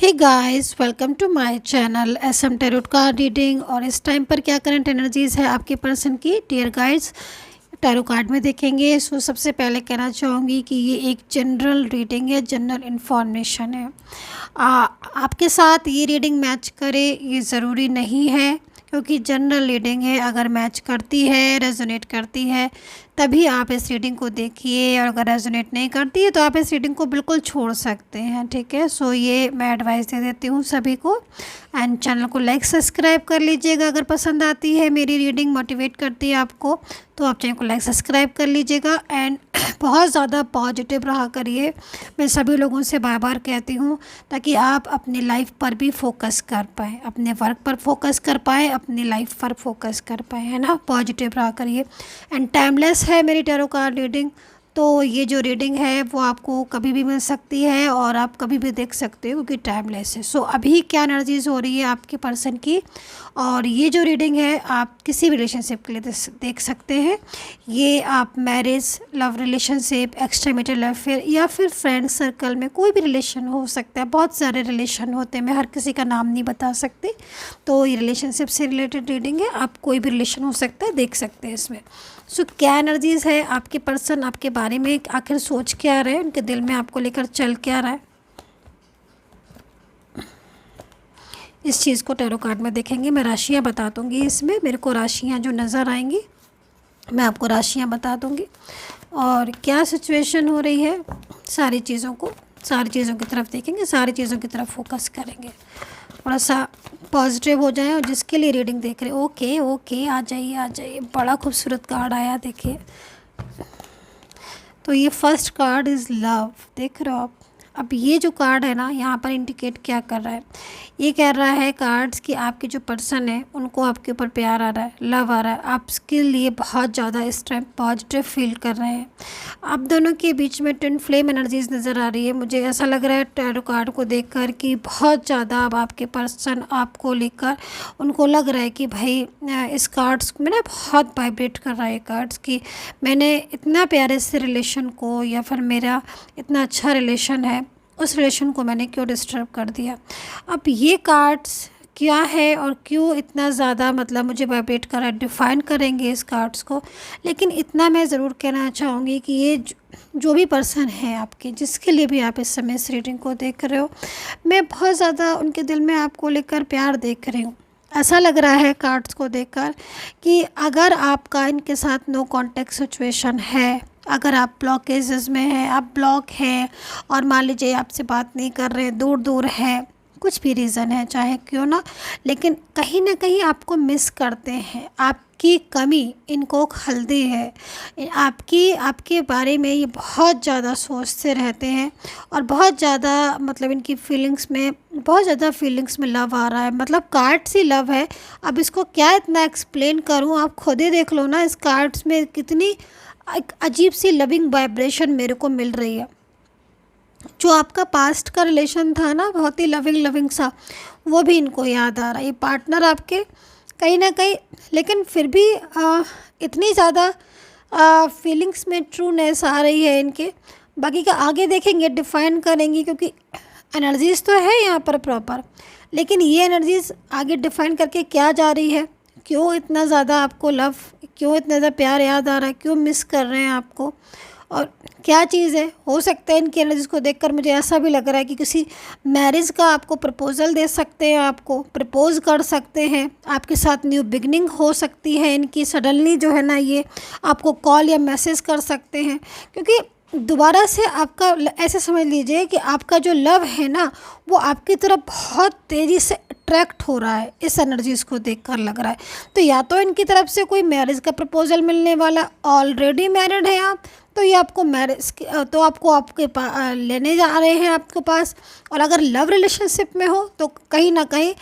Hey guys, welcome to my channel SM tarot card reading. और इस time पर क्या करंट एनर्जीज़ है आपके पर्सन की, डियर गाइस, टैरो कार्ड में देखेंगे। सो सबसे पहले कहना चाहूँगी कि ये एक जनरल रीडिंग है, जनरल इन्फॉर्मेशन है। आपके साथ ये रीडिंग मैच करे ये ज़रूरी नहीं है, क्योंकि जनरल रीडिंग है। अगर मैच करती है, रेजोनेट करती है, तभी आप इस रीडिंग को देखिए, और अगर रेजोनेट नहीं करती है तो आप इस रीडिंग को बिल्कुल छोड़ सकते हैं। ठीक है, सो ये मैं एडवाइस दे देती हूँ सभी को। एंड चैनल को लाइक सब्सक्राइब कर लीजिएगा अगर पसंद आती है मेरी रीडिंग, मोटिवेट करती है आपको, तो आप चैनल को लाइक सब्सक्राइब कर लीजिएगा। एंड बहुत ज़्यादा पॉजिटिव रहा करिए, मैं सभी लोगों से बार बार कहती हूँ, ताकि आप अपनी लाइफ पर भी फोकस कर पाएँ, अपने वर्क पर फोकस कर पाएँ, अपनी लाइफ पर फोकस कर पाएँ, है ना। पॉजिटिव रहा करिए। एंड टाइमलेस है मेरी टैरो कार्ड रीडिंग, तो ये जो रीडिंग है वो आपको कभी भी मिल सकती है और आप कभी भी देख सकते हो, क्योंकि टाइमलेस है। सो अभी क्या एनर्जीज़ हो रही है आपके पर्सन की, और ये जो रीडिंग है आप किसी भी रिलेशनशिप के लिए देख सकते हैं। ये आप marriage, love relationship, extra marital affair, या फिर फ्रेंड सर्कल में कोई भी रिलेशन हो सकता है। बहुत सारे रिलेशन होते हैं, मैं हर किसी का नाम नहीं बता सकती। तो ये रिलेशनशिप से रिलेटेड रीडिंग है, आप कोई भी रिलेशन हो सकता है, देख सकते हैं इसमें। सो क्या एनर्जीज़ है आपके पर्सन आपके बारे में, आखिर सोच क्या रहे हैं, उनके दिल में आपको लेकर चल क्या रहा है, इस चीज़ को टैरो कार्ड में देखेंगे। मैं राशियाँ बता दूँगी इसमें, मेरे को राशियाँ जो नज़र आएंगी मैं आपको राशियाँ बता दूँगी, और क्या सिचुएशन हो रही है, सारी चीज़ों की तरफ देखेंगे, सारी चीज़ों की तरफ फोकस करेंगे। थोड़ा सा पॉजिटिव हो जाए, और जिसके लिए रीडिंग देख रहे हैं, ओके ओके, आ जाइए। बड़ा खूबसूरत कार्ड आया, देखिए। तो ये फर्स्ट कार्ड इज़ लव, देख रहे हो आप। अब ये जो कार्ड है ना, यहाँ पर इंडिकेट क्या कर रहा है, ये कह रहा है कार्ड्स कि आपके जो पर्सन है उनको आपके ऊपर प्यार आ रहा है, लव आ रहा है, आपके लिए बहुत ज़्यादा इस टाइम पॉजिटिव फील कर रहे हैं। आप दोनों के बीच में ट्विन फ्लेम एनर्जीज नज़र आ रही है। मुझे ऐसा लग रहा है टैरो कार्ड को देखकर कि बहुत ज़्यादा अब आपके पर्सन आपको लेकर, उनको लग रहा है कि भाई इस कार्ड्स में ना बहुत वाइब्रेट कर रहा है कार्ड्स की, मैंने इतना प्यारे से रिलेशन को, या फिर मेरा इतना अच्छा रिलेशन है, उस रिलेशन को मैंने क्यों डिस्टर्ब कर दिया। अब ये कार्ड्स क्या है और क्यों इतना ज़्यादा मतलब मुझे वाइब्रेट कर रहा है, डिफ़ाइन करेंगे इस कार्ड्स को। लेकिन इतना मैं ज़रूर कहना चाहूँगी कि ये जो भी पर्सन है आपके, जिसके लिए भी आप इस समय इस रीडिंग को देख रहे हो, मैं बहुत ज़्यादा उनके दिल में आपको लेकर प्यार देख रही हूँ। ऐसा लग रहा है कार्ड्स को देखकर कि अगर आपका इनके साथ नो कॉन्टैक्ट सिचुएशन है, अगर आप ब्लॉकेजेस में हैं, आप ब्लॉक हैं, और मान लीजिए आपसे बात नहीं कर रहे, दूर दूर हैं, कुछ भी रीज़न है चाहे क्यों ना, लेकिन कहीं ना कहीं आपको मिस करते हैं, आपकी कमी इनको खलती है, आपके बारे में ये बहुत ज़्यादा सोचते रहते हैं, और बहुत ज़्यादा मतलब इनकी फीलिंग्स में, बहुत ज़्यादा फीलिंग्स में लव आ रहा है, मतलब कार्ड्स ही लव है। अब इसको क्या इतना एक्सप्लेन करूँ, आप खुद ही देख लो ना, इस कार्ड्स में कितनी एक अजीब सी लविंग वाइब्रेशन मेरे को मिल रही है। जो आपका पास्ट का रिलेशन था ना, बहुत ही लविंग सा, वो भी इनको याद आ रहा है। ये पार्टनर आपके कहीं ना कहीं, लेकिन फिर भी इतनी ज़्यादा फीलिंग्स में ट्रूनेस आ रही है इनके। बाकी का आगे देखेंगे, डिफ़ाइन करेंगे, क्योंकि एनर्जीज़ तो है यहाँ पर प्रॉपर, लेकिन ये एनर्जीज़ आगे डिफ़ाइन करके क्या जा रही है, क्यों इतना ज़्यादा आपको लव, क्यों इतना ज़्यादा प्यार याद आ रहा है, क्यों मिस कर रहे हैं आपको, और क्या चीज़ है। हो सकता है इनकी एनर्जीज़ को देखकर मुझे ऐसा भी लग रहा है कि किसी मैरिज का आपको प्रपोज़ल दे सकते हैं, आपको प्रपोज़ कर सकते हैं, आपके साथ न्यू बिगनिंग हो सकती है इनकी। सडनली जो है ना, ये आपको कॉल या मैसेज कर सकते हैं, क्योंकि दोबारा से आपका, ऐसे समझ लीजिए कि आपका जो लव है ना, वो आपकी तरफ बहुत तेज़ी से अट्रैक्ट हो रहा है, इस एनर्जीज़ को देखकर लग रहा है। तो या तो इनकी तरफ से कोई मैरिज का प्रपोजल मिलने वाला, ऑलरेडी मैरिड हैं आप, तो ये आपको मैरिज तो आपको आपके लेने जा रहे हैं आपके पास। और अगर लव रिलेशनशिप में हो तो कहीं ना कहीं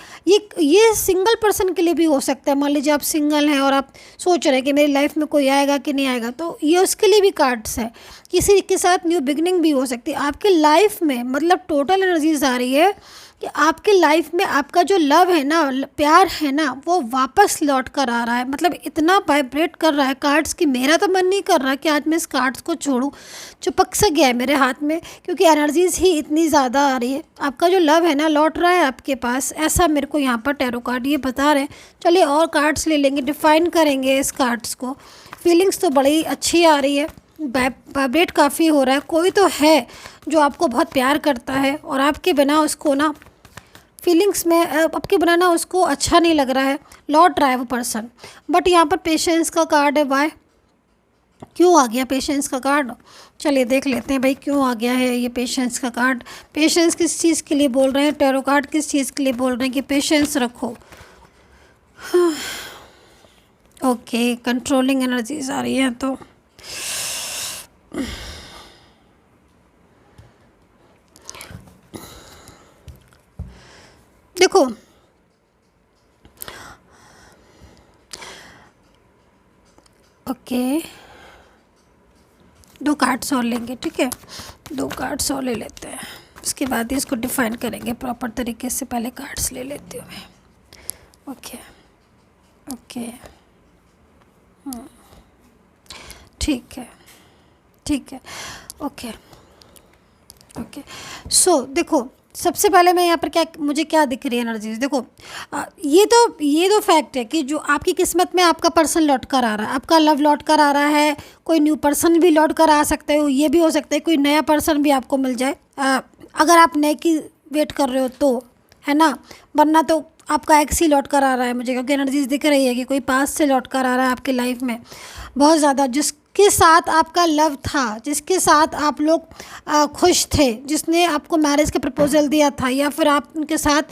ये सिंगल पर्सन के लिए भी हो सकता है। मान लीजिए आप सिंगल हैं और आप सोच रहे हैं कि मेरी लाइफ में कोई आएगा कि नहीं आएगा, तो ये उसके लिए भी कार्ड्स है। किसी के साथ न्यू बिगनिंग भी हो सकती है आपकी लाइफ में, मतलब टोटल एनर्जीज आ रही है कि आपके लाइफ में आपका जो लव है ना, प्यार है ना, वो वापस लौट कर आ रहा है। मतलब इतना वाइब्रेट कर रहा है कार्ड्स कि मेरा तो मन नहीं कर रहा कि आज मैं इस कार्ड्स को छोड़ूं, चिपक सा गया है मेरे हाथ में, क्योंकि एनर्जीज ही इतनी ज़्यादा आ रही है। आपका जो लव है ना लौट रहा है आपके पास, ऐसा मेरे को यहाँ पर टैरो कार्ड ये बता रहे हैं। चलिए और कार्ड्स ले लेंगे, डिफाइन करेंगे इस कार्ड्स को। फीलिंग्स तो बड़ी अच्छी आ रही है, वाइब्रेट काफ़ी हो रहा है। कोई तो है जो आपको बहुत प्यार करता है और आपके बिना उसको ना फीलिंग्स में, आपके बिना ना उसको अच्छा नहीं लग रहा है, लौट रहा है वो पर्सन। बट यहाँ पर पेशेंस का कार्ड है। वाई, क्यों आ गया पेशेंस का कार्ड? चलिए देख लेते हैं भाई क्यों आ गया है ये पेशेंस का कार्ड। पेशेंस किस चीज़ के लिए बोल रहे हैं? टैरो कार्ड किस चीज़ के लिए बोल रहे हैं कि पेशेंस रखो? ओके, कंट्रोलिंग एनर्जीज आ रही हैं तो देखो, ओके, 2 कार्ड्स और लेंगे, ठीक है? 2 कार्ड्स और ले लेते हैं, उसके बाद ही इसको डिफाइन करेंगे प्रॉपर तरीके से। पहले कार्ड्स ले लेती हूँ मैं। ओके ओके, ठीक है ठीक है, ओके ओके। सो देखो, सबसे पहले मैं यहाँ पर क्या, मुझे क्या दिख रही है एनर्जीज? देखो, ये तो फैक्ट है कि जो आपकी किस्मत में आपका पर्सन लौट कर आ रहा है, आपका लव लौट कर आ रहा है। कोई न्यू पर्सन भी लौट कर आ सकते हो, ये भी हो सकता है कोई नया पर्सन भी आपको मिल जाए, अगर आप नए की वेट कर रहे हो तो, है ना? वरना तो आपका एक्स ही लौट कर आ रहा है मुझे, क्योंकि एनर्जीज दिख रही है कि कोई पास से लौट कर आ रहा है आपकी लाइफ में बहुत ज़्यादा, जिसके साथ आपका लव था, जिसके साथ आप लोग खुश थे, जिसने आपको मैरिज का प्रपोजल दिया था, या फिर आप उनके साथ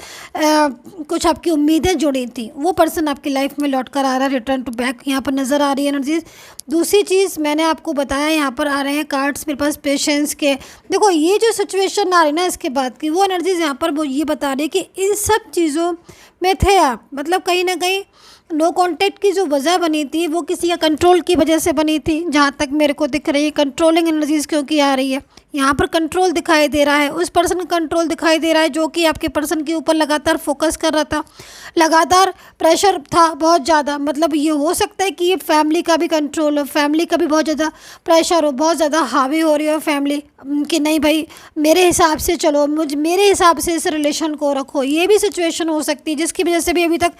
कुछ आपकी उम्मीदें जुड़ी थी, वो पर्सन आपकी लाइफ में लौट कर आ रहा है, रिटर्न टू बैक यहाँ पर नज़र आ रही है एनर्जीज। दूसरी चीज़ मैंने आपको बताया, यहाँ पर आ रहे हैं कार्ड्स मेरे पास पेशेंस के। देखो, ये जो सिचुएशन आ रही है ना इसके बाद की, वो एनर्जीज यहाँ पर वो ये बता रही है कि इन सब चीज़ों में थे आप, मतलब कहीं ना कहीं नो कांटेक्ट की जो वजह बनी थी वो किसी का कंट्रोल की वजह से बनी थी, जहाँ तक मेरे को दिख रही है। कंट्रोलिंग एनर्जीज क्योंकि आ रही है यहाँ पर, कंट्रोल दिखाई दे रहा है, उस पर्सन का कंट्रोल दिखाई दे रहा है जो कि आपके पर्सन के ऊपर लगातार फोकस कर रहा था, लगातार प्रेशर था बहुत ज़्यादा। मतलब ये हो सकता है कि ये फैमिली का भी कंट्रोल हो, फैमिली का भी बहुत ज़्यादा प्रेशर हो, बहुत ज़्यादा हावी हो रही हो फैमिली कि नहीं भाई मेरे हिसाब से चलो, मेरे हिसाब से इस रिलेशन को रखो। ये भी सिचुएशन हो सकती है जिसकी वजह से भी अभी तक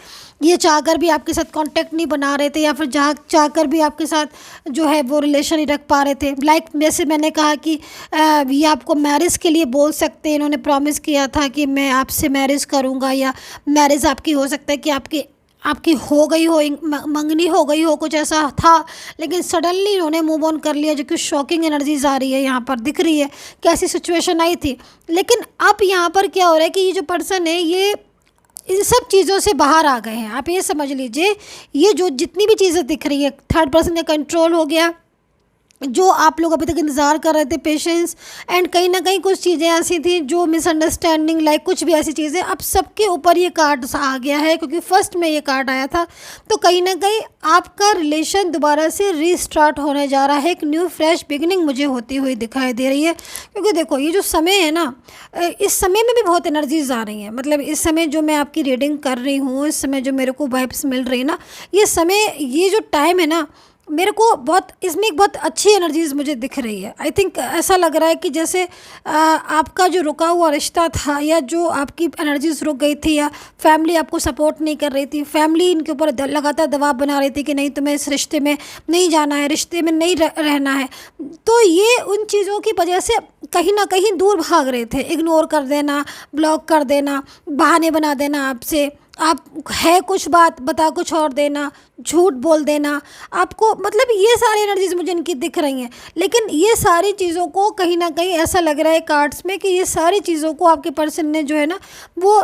ये चाहकर भी आपके साथ कांटेक्ट नहीं बना रहे थे, या फिर चाहकर भी आपके साथ जो है वो रिलेशन नहीं रख पा रहे थे। लाइक जैसे मैंने कहा कि ये आपको मैरिज के लिए बोल सकते हैं, इन्होंने प्रॉमिस किया था कि मैं आपसे मैरिज करूँगा, या मैरिज आपकी हो सकता है कि आपकी हो गई हो, मंगनी हो गई हो, कुछ ऐसा था, लेकिन सडनली इन्होंने मूव ऑन कर लिया, जो कि शॉकिंग एनर्जीज आ रही है यहाँ पर, दिख रही है कैसी सिचुएशन आई थी। लेकिन अब यहाँ पर क्या हो रहा है कि ये जो पर्सन है ये इन सब चीज़ों से बाहर आ गए हैं। आप ये समझ लीजिए, ये जो जितनी भी चीज़ें दिख रही है, थर्ड पर्सन का कंट्रोल हो गया, जो आप लोग अभी तक इंतज़ार कर रहे थे, पेशेंस, एंड कहीं ना कहीं कुछ चीज़ें ऐसी थी जो मिसअंडरस्टैंडिंग, लाइक कुछ भी ऐसी चीज़ें, अब सबके ऊपर ये कार्ड आ गया है, क्योंकि फर्स्ट में ये कार्ड आया था। तो कहीं ना कहीं आपका रिलेशन दोबारा से रीस्टार्ट होने जा रहा है, एक न्यू फ्रेश बिगिनिंग मुझे होती हुई दिखाई दे रही है। क्योंकि देखो, ये जो समय है ना, इस समय में भी बहुत एनर्जीज आ रही हैं। मतलब इस समय जो मैं आपकी रीडिंग कर रही हूँ, इस समय जो मेरे को वाइब्स मिल रही है ना, ये समय, ये जो टाइम है ना, मेरे को बहुत, इसमें एक बहुत अच्छी एनर्जीज मुझे दिख रही है। आई थिंक ऐसा लग रहा है कि जैसे आपका जो रुका हुआ रिश्ता था, या जो आपकी एनर्जीज रुक गई थी, या फैमिली आपको सपोर्ट नहीं कर रही थी, फैमिली इनके ऊपर लगातार दबाव बना रही थी कि नहीं तुम्हें इस रिश्ते में नहीं जाना है, रिश्ते में नहीं रहना है, तो ये उन चीज़ों की वजह से कहीं ना कहीं दूर भाग रहे थे। इग्नोर कर देना, ब्लॉक कर देना, बहाने बना देना आपसे, आप है कुछ बात बता कुछ और देना, झूठ बोल देना आपको, मतलब ये सारी एनर्जीज मुझे इनकी दिख रही हैं। लेकिन ये सारी चीज़ों को कहीं ना कहीं ऐसा लग रहा है कार्ड्स में कि ये सारी चीज़ों को आपके पर्सन ने जो है ना वो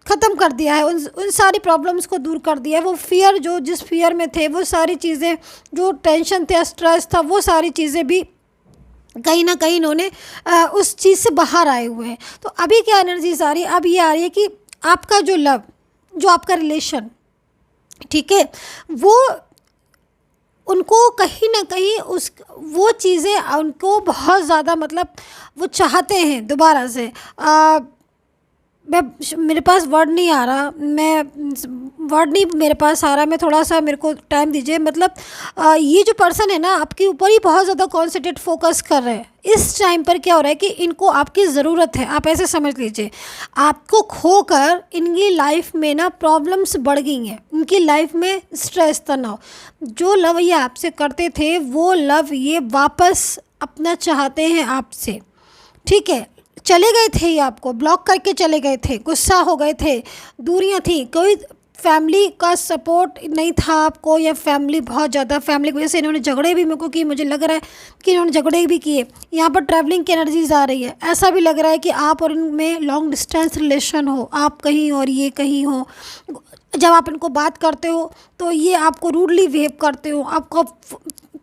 ख़त्म कर दिया है, उन सारी प्रॉब्लम्स को दूर कर दिया है। वो फियर, जो जिस फियर में थे, वो सारी चीज़ें, जो टेंशन थे, स्ट्रेस था, वो सारी चीज़ें भी कहीं ना कहीं इन्होंने उस चीज़ से बाहर आए हुए हैं। तो अभी क्या एनर्जीज आ रही है? अब ये आ रही है कि आपका जो लव, जो आपका रिलेशन, ठीक है, वो उनको कहीं ना कहीं वो चीज़ें उनको बहुत ज़्यादा, मतलब वो चाहते हैं दोबारा से मैं मेरे पास वर्ड नहीं आ रहा, मैं वर्ड नहीं मेरे पास आ रहा, मैं थोड़ा सा मेरे को टाइम दीजिए। मतलब ये जो पर्सन है ना आपके ऊपर ही बहुत ज़्यादा कॉन्सेंट्रेट फोकस कर रहे हैं। इस टाइम पर क्या हो रहा है कि इनको आपकी ज़रूरत है, आप ऐसे समझ लीजिए। आपको खोकर इनकी लाइफ में ना प्रॉब्लम्स बढ़ गई हैं, इनकी लाइफ में स्ट्रेस, तनाव। जो लव ये आपसे करते थे वो लव ये वापस अपना चाहते हैं आपसे, ठीक है। चले गए थे ये आपको ब्लॉक करके चले गए थे, गुस्सा हो गए थे, दूरियां थी, कोई फैमिली का सपोर्ट नहीं था आपको, या फैमिली बहुत ज़्यादा, फैमिली की वजह से इन्होंने झगड़े भी मेरे को किए, मुझे लग रहा है कि इन्होंने झगड़े भी किए। यहाँ पर ट्रैवलिंग की एनर्जीज आ रही है, ऐसा भी लग रहा है कि आप और इनमें लॉन्ग डिस्टेंस रिलेशन हो, आप कहीं और ये कहीं हो। जब आप इनको बात करते हो तो ये आपको रूडली बिहेव करते हो, आपको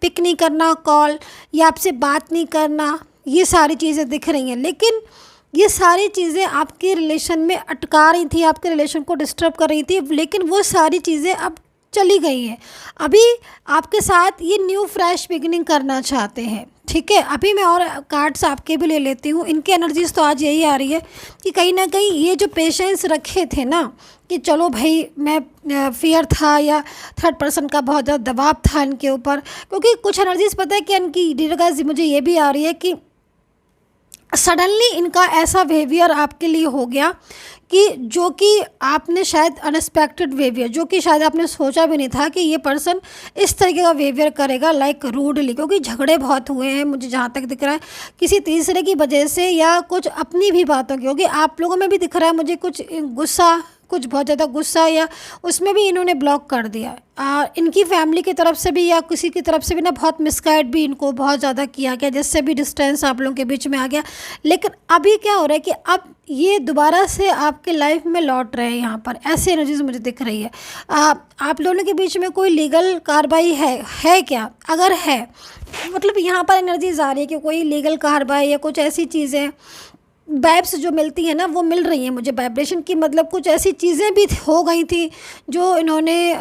पिक नहीं करना कॉल, या आपसे बात नहीं करना, ये सारी चीज़ें दिख रही हैं। लेकिन ये सारी चीज़ें आपके रिलेशन में अटका रही थी, आपके रिलेशन को डिस्टर्ब कर रही थी, लेकिन वो सारी चीज़ें अब चली गई हैं। अभी आपके साथ ये न्यू फ्रेश बिगिनिंग करना चाहते हैं, ठीक है। अभी मैं और कार्ड्स आपके भी ले लेती हूँ। इनकी एनर्जीज तो आज यही आ रही है कि कहीं ना कहीं ये जो पेशेंस रखे थे ना कि चलो भाई, मैं फियर था या थर्ड पर्सन का बहुत ज़्यादा दबाव था इनके ऊपर, क्योंकि कुछ एनर्जीज पता है कि इनकी डिटेल्स मुझे ये भी आ रही है कि सडनली इनका ऐसा बिहेवियर आपके लिए हो गया कि जो कि आपने शायद अनएक्सपेक्टेड बिहेवियर, जो कि शायद आपने सोचा भी नहीं था कि ये पर्सन इस तरीके का बिहेवियर करेगा, लाइक रूडली। क्योंकि झगड़े बहुत हुए हैं मुझे जहाँ तक दिख रहा है, किसी तीसरे की वजह से या कुछ अपनी भी बातों की, क्योंकि आप लोगों में भी दिख रहा है मुझे कुछ गुस्सा, कुछ बहुत ज़्यादा गुस्सा, या उसमें भी इन्होंने ब्लॉक कर दिया। इनकी फैमिली की तरफ से भी या किसी की तरफ से भी ना बहुत मिसगाइड भी इनको बहुत ज़्यादा किया गया, जिससे भी डिस्टेंस आप लोगों के बीच में आ गया। लेकिन अभी क्या हो रहा है कि अब ये दोबारा से आपके लाइफ में लौट रहे हैं। यहाँ पर ऐसी एनर्जीज मुझे दिख रही है। आप दोनों के बीच में कोई लीगल कार्रवाई है क्या? अगर है, मतलब यहाँ पर एनर्जीज आ रही है कि कोई लीगल कार्रवाई या कुछ ऐसी चीज़ें, वाइब्स जो मिलती हैं ना वो मिल रही हैं मुझे वाइब्रेशन की। मतलब कुछ ऐसी चीज़ें भी हो गई थी जो इन्होंने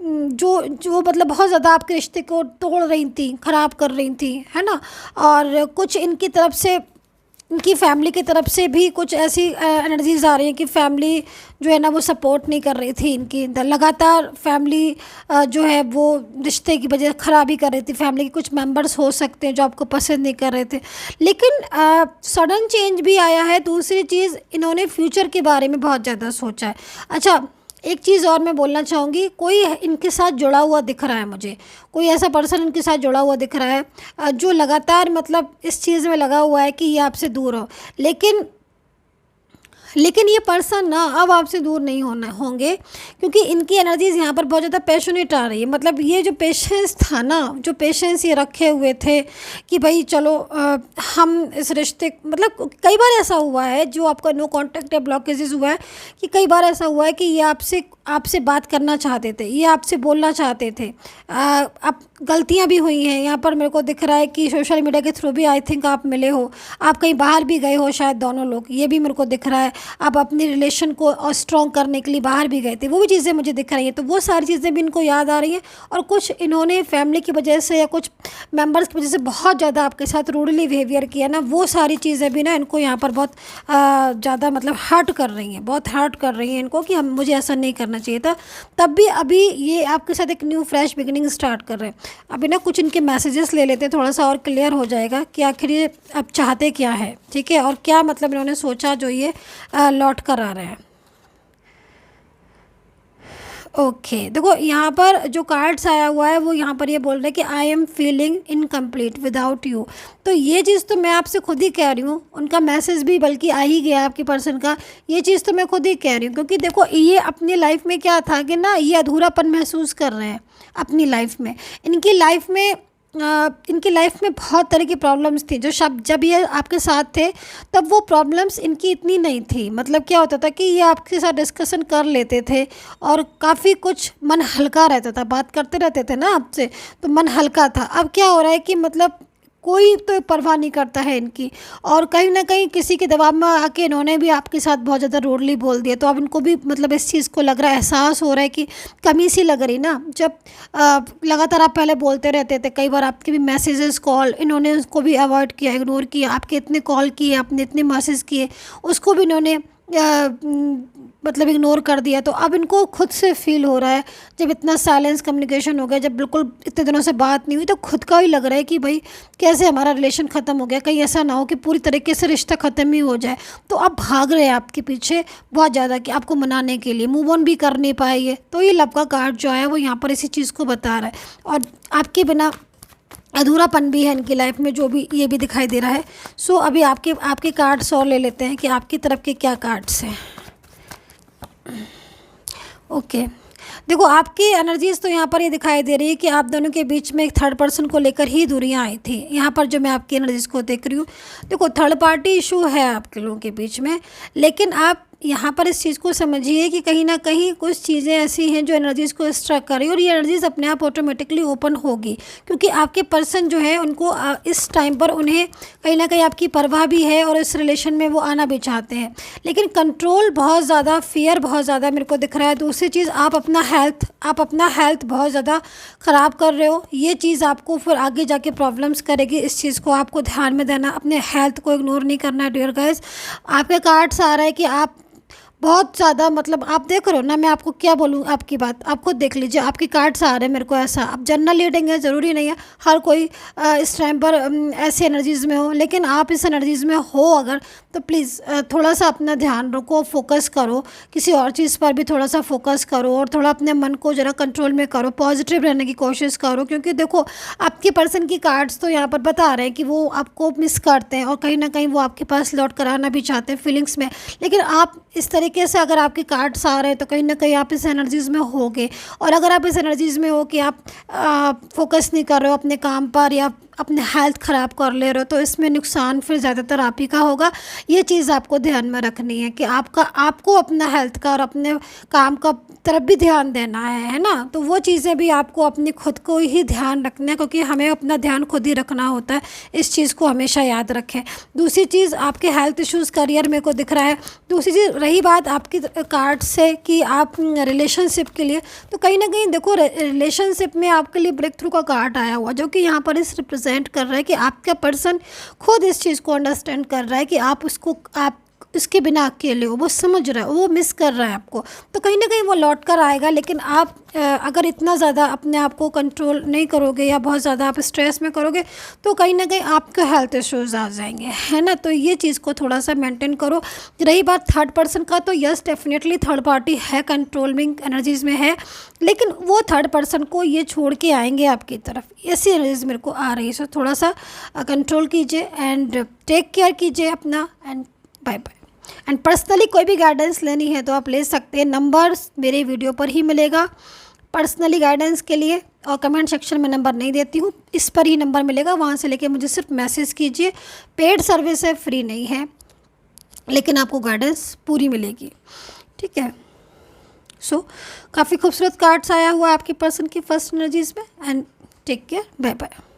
जो जो मतलब बहुत ज़्यादा आपके रिश्ते को तोड़ रही थी, ख़राब कर रही थी, है ना। और कुछ इनकी तरफ से, इनकी फैमिली की तरफ से भी कुछ ऐसी एनर्जीज आ रही हैं कि फैमिली जो है ना वो सपोर्ट नहीं कर रही थी इनकी, लगातार फैमिली जो है वो रिश्ते की वजह खराबी कर रही थी। फैमिली के कुछ मेंबर्स हो सकते हैं जो आपको पसंद नहीं कर रहे थे, लेकिन सडन चेंज भी आया है। दूसरी चीज़, इन्होंने फ्यूचर के बारे में बहुत ज़्यादा सोचा है। अच्छा, एक चीज़ और मैं बोलना चाहूँगी, कोई इनके साथ जुड़ा हुआ दिख रहा है मुझे, कोई ऐसा पर्सन इनके साथ जुड़ा हुआ दिख रहा है जो लगातार मतलब इस चीज़ में लगा हुआ है कि ये आपसे दूर हो। लेकिन ये पर्सन ना अब आपसे दूर नहीं होंगे, क्योंकि इनकी एनर्जीज यहाँ पर बहुत ज़्यादा पैशनेट आ रही है। मतलब ये जो पेशेंस था ना, जो पेशेंस ये रखे हुए थे कि भाई चलो हम इस रिश्ते, मतलब कई बार ऐसा हुआ है जो आपका नो कांटेक्ट या ब्लॉकेजेस हुआ है कि कई बार ऐसा हुआ है कि ये आपसे बात करना चाहते थे, ये आपसे बोलना चाहते थे। अब गलतियाँ भी हुई हैं। यहाँ पर मेरे को दिख रहा है कि सोशल मीडिया के थ्रू भी आई थिंक आप मिले हो, आप कहीं बाहर भी गए हो शायद दोनों लोग, ये भी मेरे को दिख रहा है। आप अपनी रिलेशन को और स्ट्रॉन्ग करने के लिए बाहर भी गए थे, वो भी चीज़ें मुझे दिख रही हैं। तो वो सारी चीज़ें भी इनको याद आ रही हैं, और कुछ इन्होंने फैमिली की वजह से या कुछ मेंबर्स की वजह से बहुत ज़्यादा आपके साथ रूडली बिहेवियर किया ना, वो सारी चीज़ें भी ना इनको यहाँ पर बहुत ज़्यादा मतलब हर्ट कर रही हैं, बहुत हर्ट कर रही हैं इनको कि हम, मुझे ऐसा नहीं करना चाहिए था। तब भी अभी ये आपके साथ एक न्यू फ्रेश बिगिनिंग स्टार्ट कर रहे हैं। अभी ना कुछ इनके मैसेजेस ले लेते हैं, थोड़ा सा और क्लियर हो जाएगा कि आखिर ये अब चाहते क्या है, ठीक है, और क्या मतलब इन्होंने सोचा जो ये लौट कर आ रहे हैं। ओके देखो, यहाँ पर जो कार्ड्स आया हुआ है वो यहाँ पर ये बोल रहे हैं कि I am feeling incomplete without you. तो ये चीज़ तो मैं आपसे खुद ही कह रही हूँ, उनका मैसेज भी बल्कि आ ही गया आपकी पर्सन का। ये चीज़ तो मैं खुद ही कह रही हूँ, क्योंकि देखो ये अपनी लाइफ में क्या था कि ना ये अधूरापन महसूस कर रहे हैं अपनी लाइफ में। इनकी लाइफ में बहुत तरह की प्रॉब्लम्स थी, जो जब ये आपके साथ थे तब वो प्रॉब्लम्स इनकी इतनी नहीं थी। मतलब क्या होता था कि ये आपके साथ डिस्कशन कर लेते थे और काफ़ी कुछ मन हल्का रहता था, बात करते रहते थे ना आपसे, तो मन हल्का था। अब क्या हो रहा है कि मतलब कोई तो परवाह नहीं करता है इनकी, और कहीं ना कहीं किसी के दबाव में आके इन्होंने भी आपके साथ बहुत ज़्यादा रूडली बोल दिया। तो अब इनको भी मतलब इस चीज़ को लग रहा है, एहसास हो रहा है कि कमी सी लग रही ना। जब लगातार आप पहले बोलते रहते थे, कई बार आपके भी मैसेजेस कॉल इन्होंने उसको भी अवॉइड किया, इग्नोर किया। आपके इतने कॉल किए, आपने इतने मैसेज किए, उसको भी इन्होंने मतलब इग्नोर कर दिया, तो अब इनको खुद से फील हो रहा है, जब इतना साइलेंस कम्युनिकेशन हो गया, जब बिल्कुल इतने दिनों से बात नहीं हुई, तो खुद का ही लग रहा है कि भाई कैसे हमारा रिलेशन ख़त्म हो गया, कहीं ऐसा ना हो कि पूरी तरीके से रिश्ता ख़त्म ही हो जाए। तो अब भाग रहे हैं आपके पीछे बहुत ज़्यादा कि आपको मनाने के लिए, मूव ऑन भी कर नहीं पाएंगे। तो ये लव का कार्ड जो है वो यहाँ पर इसी चीज़ को बता रहा है, और आपके बिना अधूरापन भी है इनकी लाइफ में, जो भी ये भी दिखाई दे रहा है। सो अभी आपके आपके कार्ड्स और ले लेते हैं कि आपकी तरफ के क्या कार्ड्स हैं। ओके, देखो आपकी एनर्जीज तो यहाँ पर ये दिखाई दे रही है कि आप दोनों के बीच में एक थर्ड पर्सन को लेकर ही दूरियाँ आई थी। यहाँ पर जो मैं आपकी एनर्जीज को देख रही हूँ, देखो थर्ड पार्टी इशू है आपके लोगों के बीच में, लेकिन आप यहाँ पर इस चीज़ को समझिए कि कहीं ना कहीं कुछ चीज़ें ऐसी हैं जो एनर्जीज़ को स्ट्रक कर रही है, और ये एनर्जीज़ अपने आप ऑटोमेटिकली ओपन होगी, क्योंकि आपके पर्सन जो है उनको इस टाइम पर उन्हें कहीं ना कहीं आपकी परवाह भी है, और इस रिलेशन में वो आना भी चाहते हैं। लेकिन कंट्रोल बहुत ज़्यादा, फियर बहुत ज़्यादा मेरे को दिख रहा है। दूसरी चीज़, आप अपना हेल्थ बहुत ज़्यादा ख़राब कर रहे हो। ये चीज़ आपको फिर आगे जाके प्रॉब्लम्स करेगी, इस चीज़ को आपको ध्यान में देना, अपने हेल्थ को इग्नोर नहीं करना है डियर गाइस। आपके कार्ड्स आ रहा है कि आप बहुत ज़्यादा, मतलब आप देख रहे हो ना, मैं आपको क्या बोलूँ, आपकी बात आप खुद देख लीजिए। आपके कार्ड्स आ रहे हैं मेरे को ऐसा, अब जनरल रीडिंग है, ज़रूरी नहीं है हर कोई इस टाइम पर ऐसी एनर्जीज़ में हो, लेकिन आप इस एनर्जीज़ में हो अगर, तो प्लीज़ थोड़ा सा अपना ध्यान रखो, फोकस करो, किसी और चीज़ पर भी थोड़ा सा फोकस करो, और थोड़ा अपने मन को ज़रा कंट्रोल में करो, पॉजिटिव रहने की कोशिश करो। क्योंकि देखो आपके पर्सन की कार्ड्स तो यहाँ पर बता रहे हैं कि वो आपको मिस करते हैं, और कहीं ना कहीं वो आपके पास लौट कर आना भी चाहते हैं फीलिंग्स में। लेकिन आप इस तरीके से अगर आपके कार्ड्स आ रहे हैं, तो कहीं ना कहीं आप इस एनर्जीज़ में होगे, और अगर आप इस एनर्जीज़ में हो कि आप फोकस नहीं कर रहे हो अपने काम पर, या अपने हेल्थ ख़राब कर ले रहे हो, तो इसमें नुकसान फिर ज़्यादातर आप ही का होगा। ये चीज़ आपको ध्यान में रखनी है कि आपको अपना हेल्थ का और अपने काम का तरफ भी ध्यान देना है ना। तो वो चीज़ें भी आपको अपनी खुद को ही ध्यान रखना है, क्योंकि हमें अपना ध्यान खुद ही रखना होता है। इस चीज़ को हमेशा याद रखें। दूसरी चीज़, आपके हेल्थ इश्यूज़ करियर में को दिख रहा है। दूसरी चीज़, रही बात आपकी कार्ड से कि आप रिलेशनशिप के लिए, तो कहीं ना कहीं देखो रिलेशनशिप में आपके लिए ब्रेक थ्रू का कार्ड आया हुआ, जो कि यहाँ पर इस रिप्रेजेंट कर रहा है कि आपका पर्सन खुद इस चीज़ को अंडरस्टैंड कर रहा है कि आप इसके बिना अकेले हो, वो समझ रहा है, वो मिस कर रहा है आपको। तो कहीं ना कहीं वो लौट कर आएगा, लेकिन आप अगर इतना ज़्यादा अपने आप को कंट्रोल नहीं करोगे, या बहुत ज़्यादा आप स्ट्रेस में करोगे, तो कहीं ना कहीं आपके हेल्थ इश्यूज़ आ जाएंगे, है ना। तो ये चीज़ को थोड़ा सा मेंटेन करो। रही बात थर्ड पर्सन का, तो यस डेफिनेटली थर्ड पार्टी है, कंट्रोलिंग एनर्जीज़ में है, लेकिन वो थर्ड पर्सन को ये छोड़ के आएंगे आपकी तरफ, ऐसी एनर्जीज मेरे को आ रही है। सो थोड़ा सा कंट्रोल कीजिए, एंड टेक केयर कीजिए अपना, and bye bye. And personally कोई भी गाइडेंस लेनी है तो आप ले सकते हैं, नंबर्स मेरे वीडियो पर ही मिलेगा पर्सनली गाइडेंस के लिए, और कमेंट सेक्शन में नंबर नहीं देती हूँ, इस पर ही नंबर मिलेगा, वहाँ से लेके मुझे सिर्फ मैसेज कीजिए। पेड सर्विस है, फ्री नहीं है, लेकिन आपको गाइडेंस पूरी मिलेगी, ठीक है। सो काफ़ी खूबसूरत कार्ड्स आया हुआ है आपके पर्सन की फर्स्ट एनर्जीज़ में, and take care, bye bye.